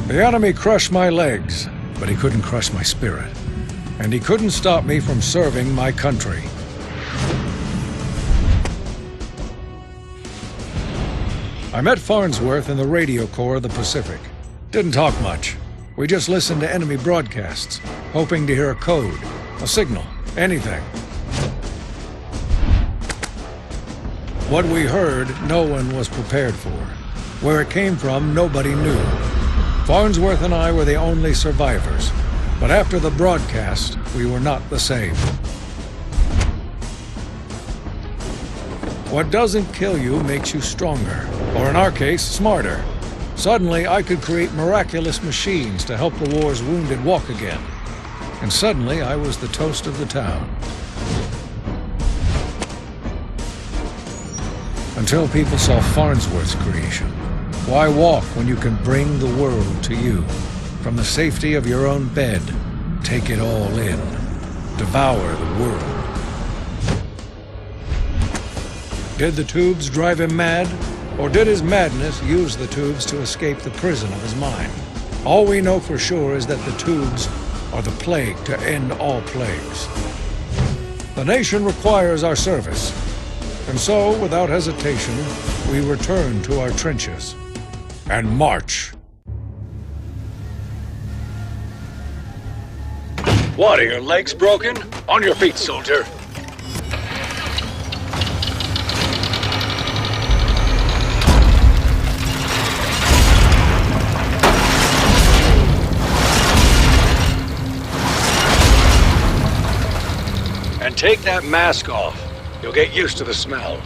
The enemy crushed my legs, but he couldn't crush my spirit. And he couldn't stop me from serving my country. I met Farnsworth in the radio corps of the Pacific. Didn't talk much. We just listened to enemy broadcasts, hoping to hear a code, a signal, anything. What we heard, no one was prepared for. Where it came from, nobody knew. Farnsworth and I were the only survivors. But after the broadcast, we were not the same. What doesn't kill you makes you stronger, or in our case, smarter. Suddenly, I could create miraculous machines to help the war's wounded walk again. And suddenly, I was the toast of the town. Until people saw Farnsworth's creation. Why walk when you can bring the world to you? From the safety of your own bed, take it all in. Devour the world. Did the tubes drive him mad? Or did his madness use the tubes to escape the prison of his mind? All we know for sure is that the tubes are the plague to end all plagues. The nation requires our service. And so, without hesitation, we return to our trenches and march. What, are your legs broken? On your feet, soldier. And take that mask off. You'll get used to the smell.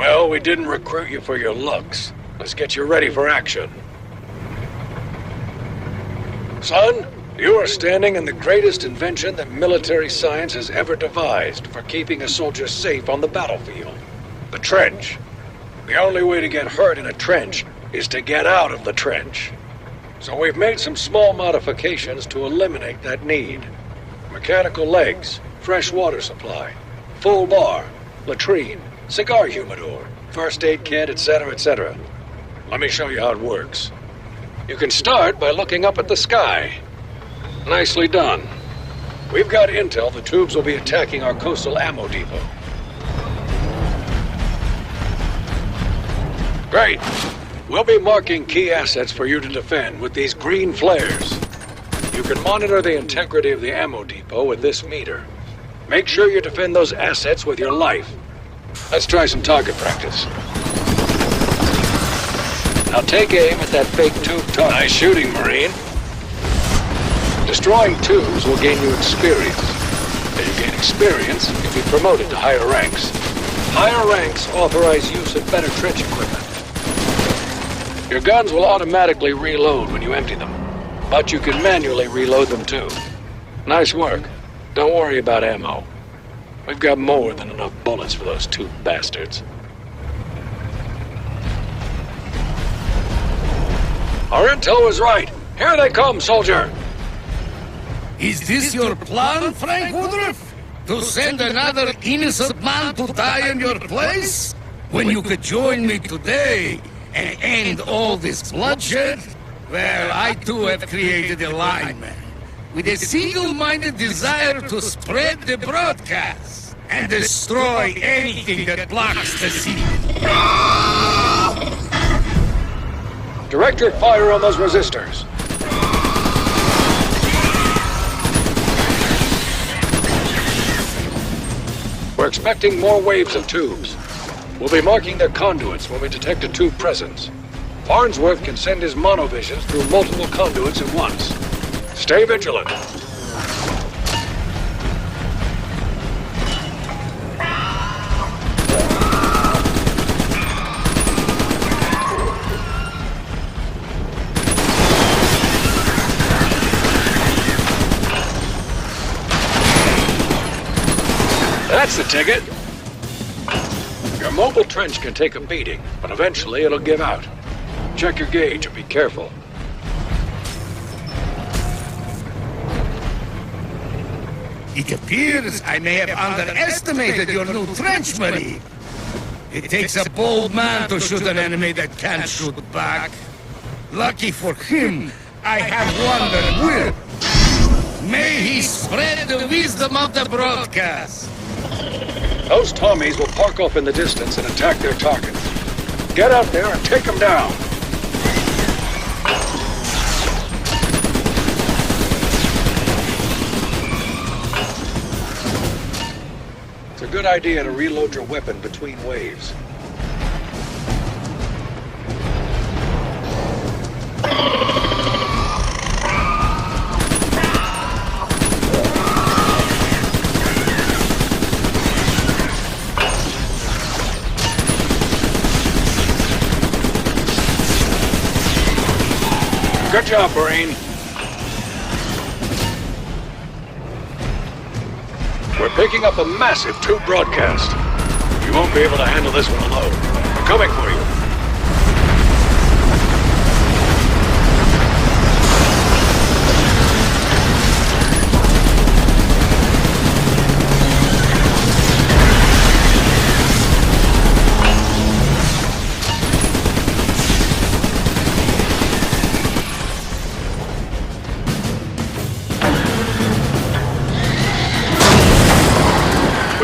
Well, we didn't recruit you for your looks. Let's get you ready for action. Son, you are standing in the greatest invention that military science has ever devised for keeping a soldier safe on the battlefield. The trench. The only way to get hurt in a trench is to get out of the trench. So we've made some small modifications to eliminate that need. Mechanical legs, fresh water supply, full bar, latrine, cigar humidor, first aid kit, etc., etc. Let me show you how it works. You can start by looking up at the sky. Nicely done. We've got intel the tubes will be attacking our coastal ammo depot. Great. We'll be marking key assets for you to defend with these green flares. You can monitor the integrity of the ammo depot with this meter. Make sure you defend those assets with your life. Let's try some target practice. Now take aim at that fake tube target. Nice shooting, Marine. Destroying tubes will gain you experience. As you gain experience, you'll be promoted to higher ranks. Higher ranks authorize use of better trench equipment. Your guns will automatically reload when you empty them, but you can manually reload them too. Nice work. Don't worry about ammo. We've got more than enough bullets for those two bastards. Our intel was right. Here they come, soldier! Is this your plan, Frank Woodruff? To send another innocent man to die in your place? When you could join me today and end all this bloodshed? Well, I too have created a lineman with a single-minded desire to spread the broadcast and destroy anything that blocks the signal. Direct your fire on those resistors. We're expecting more waves of tubes. We'll be marking their conduits when we detect a tube presence. Farnsworth can send his monovisions through multiple conduits at once. Stay vigilant. That's the ticket. Your mobile trench can take a beating, but eventually it'll give out. Check your gauge and be careful. It appears I may have underestimated your new trench, Marine. It takes a bold man to shoot an enemy that can't shoot back. Lucky for him, I have one that will. May he spread the wisdom of the broadcast. Those Tommies will park off in the distance and attack their targets. Get out there and take them down. It's a good idea to reload your weapon between waves. Good job, Marine. We're picking up a massive tube broadcast. You won't be able to handle this one alone. We're coming for you.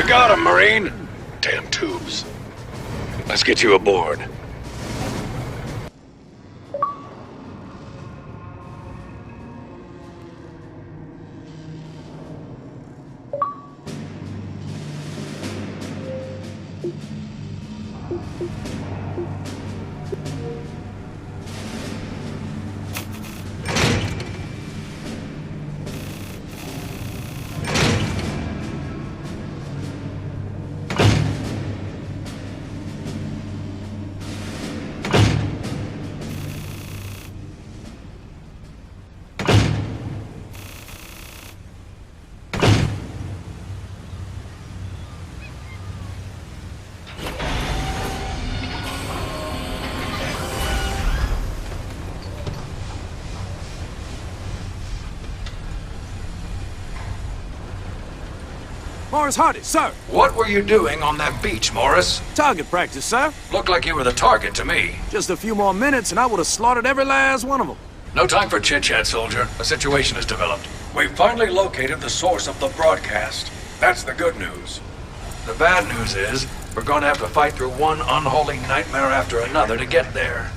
Got him, Marine! Damn tubes. Let's get you aboard. Morris Hardy, sir. What were you doing on that beach, Morris? Target practice, sir. Looked like you were the target to me. Just a few more minutes and I would have slaughtered every last one of them. No time for chit-chat, soldier. A situation has developed. We've finally located the source of the broadcast. That's the good news. The bad news is, we're going to have to fight through one unholy nightmare after another to get there.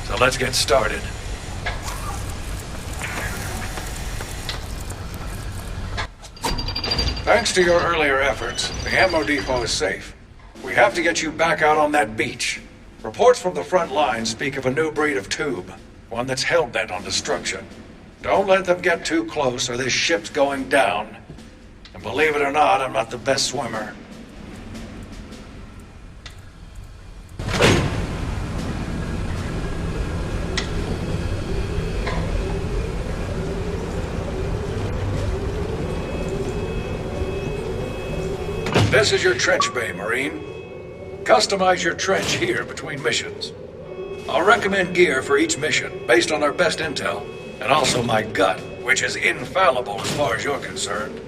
So let's get started. Thanks to your earlier efforts, the ammo depot is safe. We have to get you back out on that beach. Reports from the front line speak of a new breed of tube, one that's hell-bent on destruction. Don't let them get too close or this ship's going down. And believe it or not, I'm not the best swimmer. This is your trench bay, Marine. Customize your trench here between missions. I'll recommend gear for each mission, based on our best intel, and also my gut, which is infallible as far as you're concerned.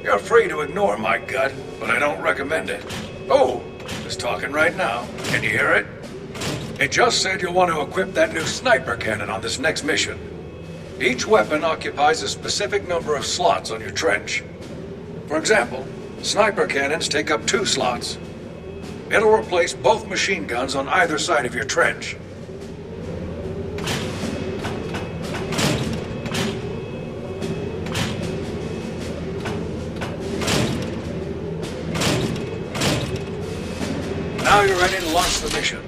You're free to ignore my gut, but I don't recommend it. Oh, it's talking right now. Can you hear it? It just said you'll want to equip that new sniper cannon on this next mission. Each weapon occupies a specific number of slots on your trench. For example, sniper cannons take up 2 slots. It'll replace both machine guns on either side of your trench. Now you're ready to launch the mission.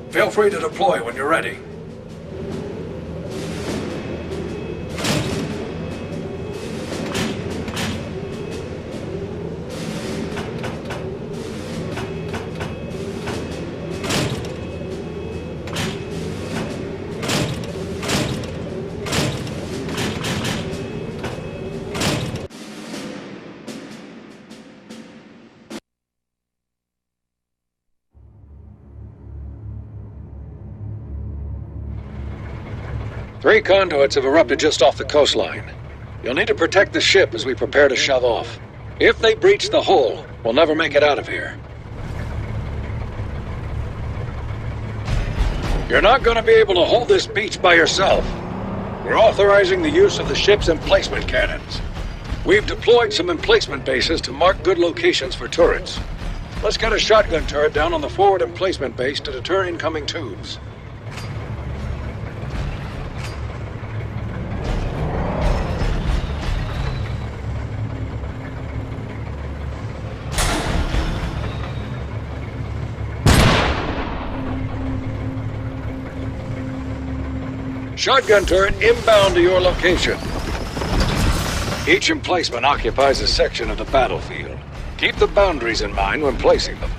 Feel free to deploy when you're ready. Three conduits have erupted just off the coastline. You'll need to protect the ship as we prepare to shove off. If they breach the hull, we'll never make it out of here. You're not going to be able to hold this beach by yourself. We're authorizing the use of the ship's emplacement cannons. We've deployed some emplacement bases to mark good locations for turrets. Let's get a shotgun turret down on the forward emplacement base to deter incoming tubes. Shotgun turret inbound to your location. Each emplacement occupies a section of the battlefield. Keep the boundaries in mind when placing them.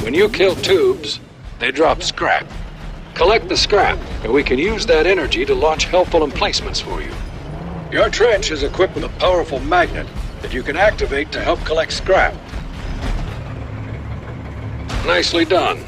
When you kill tubes, they drop scrap. Collect the scrap, and we can use that energy to launch helpful emplacements for you. Your trench is equipped with a powerful magnet that you can activate to help collect scrap. Nicely done.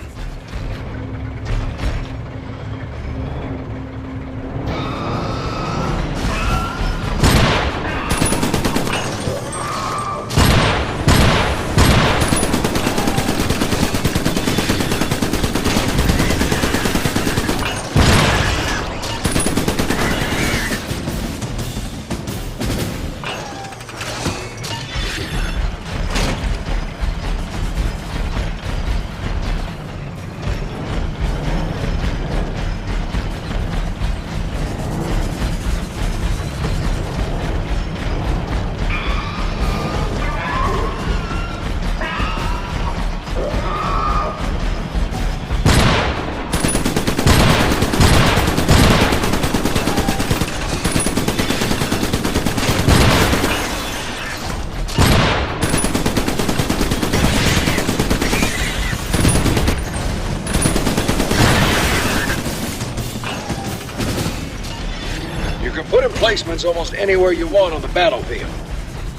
Put emplacements almost anywhere you want on the battlefield.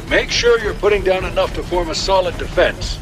Make sure you're putting down enough to form a solid defense.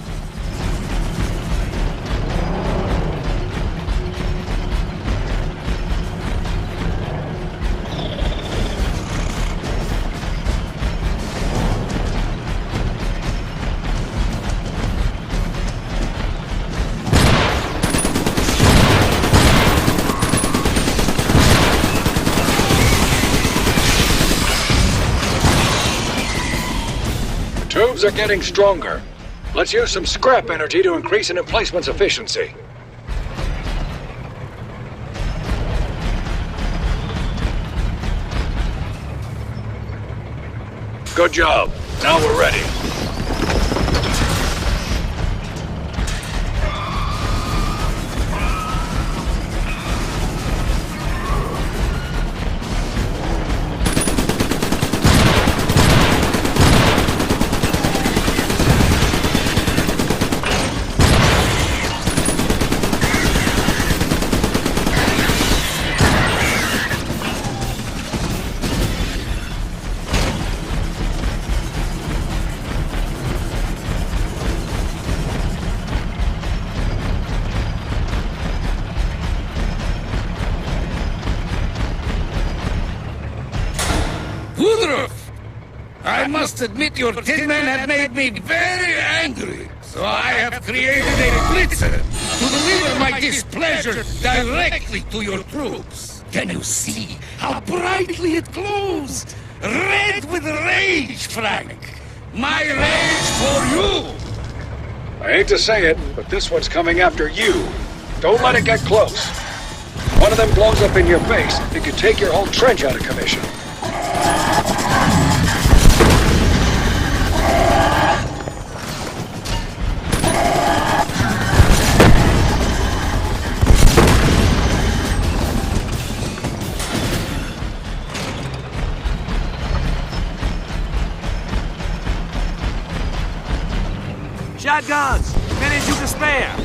Tubes are getting stronger. Let's use some scrap energy to increase an emplacement's efficiency. Good job. Now we're ready. I must admit your tin men have made me very angry. So I have created a blitzer to deliver my displeasure directly to your troops. Can you see how brightly it glows? red with rage, Frank. My rage for you. I hate to say it, but this one's coming after you. Don't let it get close. One of them blows up in your base, it could take your whole trench out of commission. Shotguns! Minutes you can spare!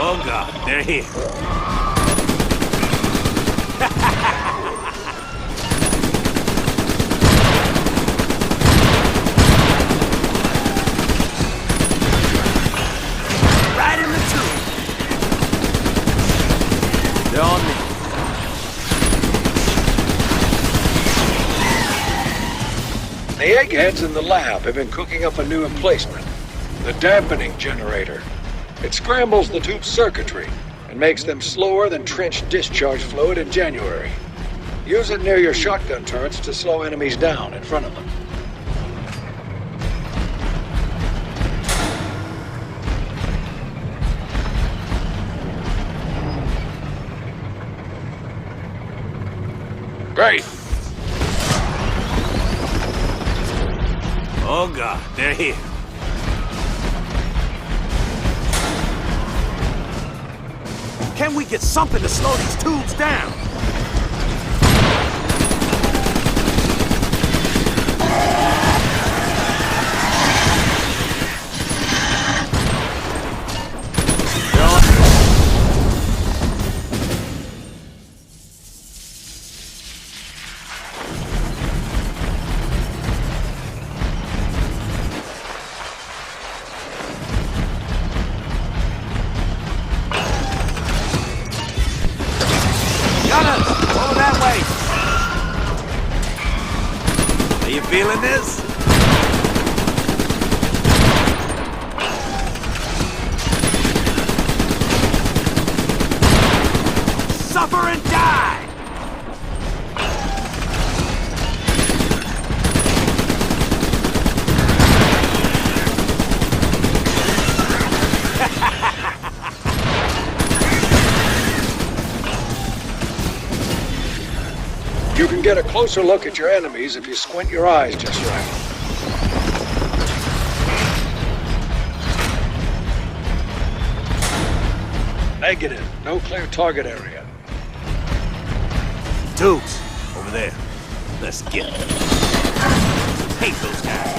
Oh god, they're here. Right in the tube. They're on me. The eggheads in the lab have been cooking up a new emplacement. The dampening generator. It scrambles the tube circuitry and makes them slower than trench discharge fluid in January. Use it near your shotgun turrets to slow enemies down in front of them. Great! Oh god, they're here. Can we get something to slow these tubes down? Over that way. Are you feeling this? Suffer and die! You can get a closer look at your enemies if you squint your eyes just right. Negative. No clear target area. Tubes, over there. Let's get them. Hate those guys.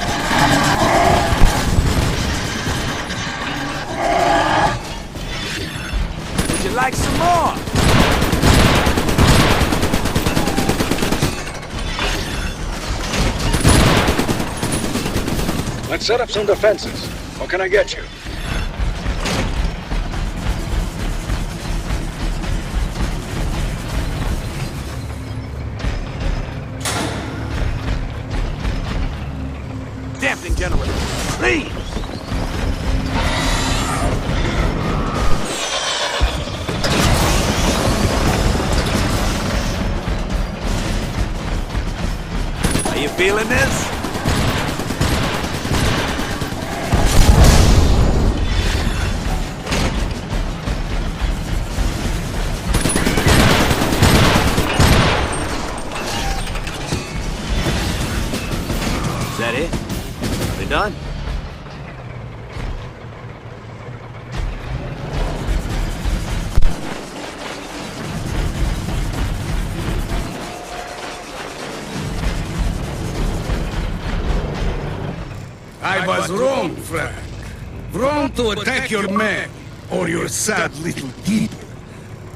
Would you like some more? Let's set up some defenses. What can I get you? Damping generator, please! Are you feeling this? Is that it? They done? I was wrong, Frank. Wrong to attack your men, or your sad little people.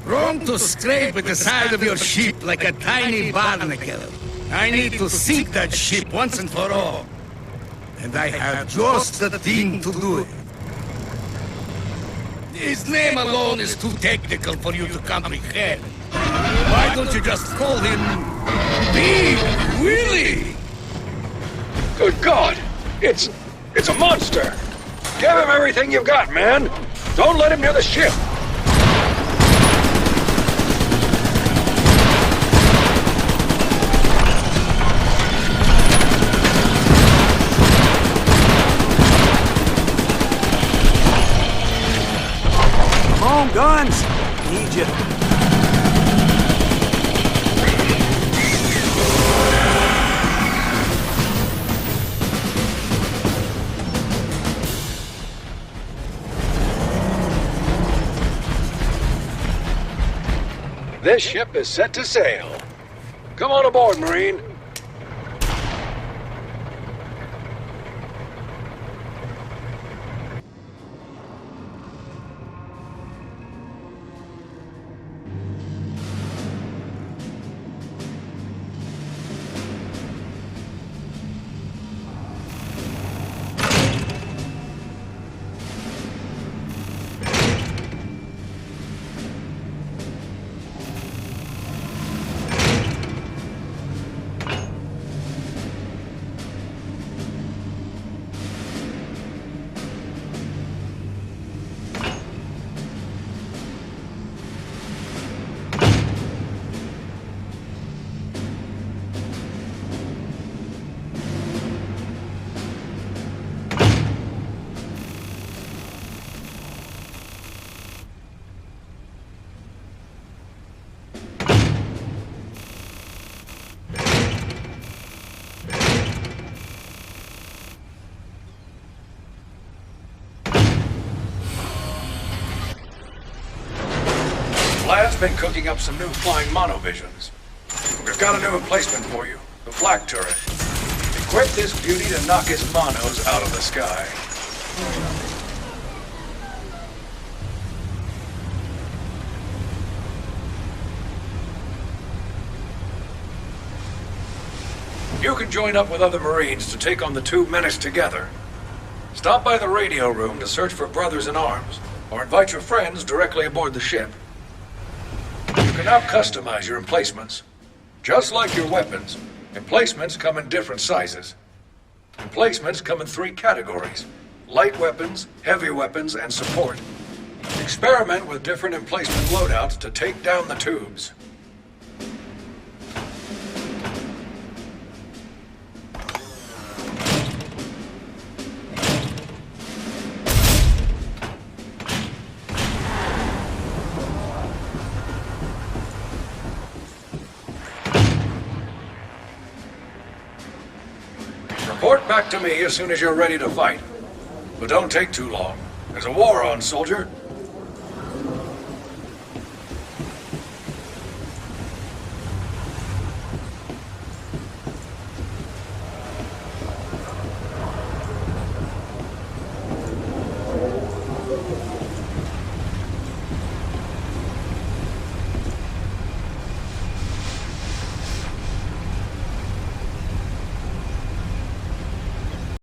Wrong to scrape at the side of your ship like a tiny barnacle. I need to sink that ship once and for all. And I have just the thing to do it. His name alone is too technical for you to comprehend. Why don't you just call him Big Willie? Good God! It's a monster! Give him everything you've got, man! Don't let him near the ship! Guns! Need you. This ship is set to sail. Come on aboard, Marine. Lad's been cooking up some new flying monovisions. We've got a new emplacement for you, the flak turret. Equip this beauty to knock his monos out of the sky. You can join up with other Marines to take on the two menace together. Stop by the radio room to search for brothers in arms, or invite your friends directly aboard the ship. You can now customize your emplacements. Just like your weapons, emplacements come in different sizes. Emplacements come in 3 categories: light weapons, heavy weapons, and support. Experiment with different emplacement loadouts to take down the tubes. Report back to me as soon as you're ready to fight. But don't take too long. There's a war on, soldier.